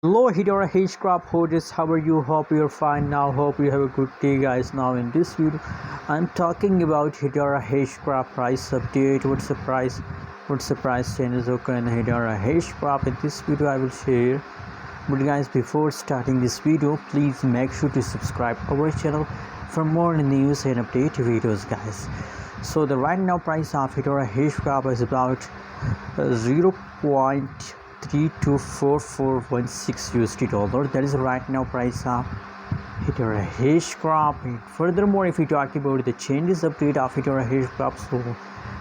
Hello Hedera Hashgraph holders, how are you? Hope you're fine now. Hope you have a good day, guys. Now in this video I'm talking about Hedera Hashgraph price update. What's the price changes occur in Hedera Hashgraph. In this video I will share. But guys, before starting this video, please make sure to subscribe our channel for more news and update videos, guys. So the right now price of Hedera Hashgraph is about 0.324416 USD dollar. That is right now price of Hedera Hashgraph. Furthermore, if we talk about the changes update of Hedera Hashgraph, so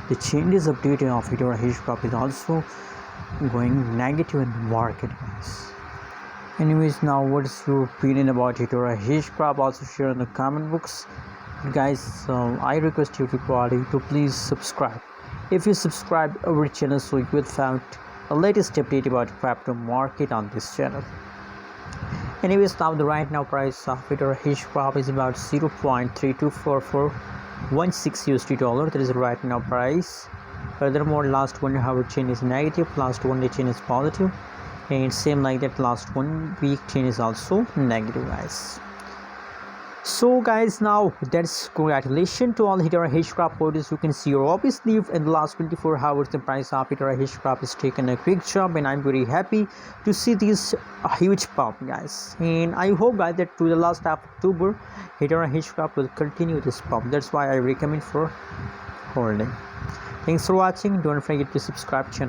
the changes update of Hedera Hashgraph is also going negative in the market, guys. Anyways, now what is your opinion about Hedera Hashgraph? Also share in the comment box, guys. I request everybody to please subscribe. If you subscribe our channel, so you will find a latest update about crypto market on this channel. Anyways, now the right now price of Hedera Hashgraph is about 0.324416 USD dollar. That is right now price. Furthermore, last 1 hour chain is negative, last 1 day chain is positive, and same like that last 1 week chain is also negative, guys. So guys, now that's congratulations to all Hedera Hashgraph holders. You can see your obviously in the last 24 hours the price of Hedera Hashgraph is taken a quick jump, and I'm very happy to see this huge pump, guys. And I hope, guys, that to the last half of October Hedera Hashgraph will continue this pump. That's why I recommend for holding. Thanks for watching. Don't forget to subscribe channel.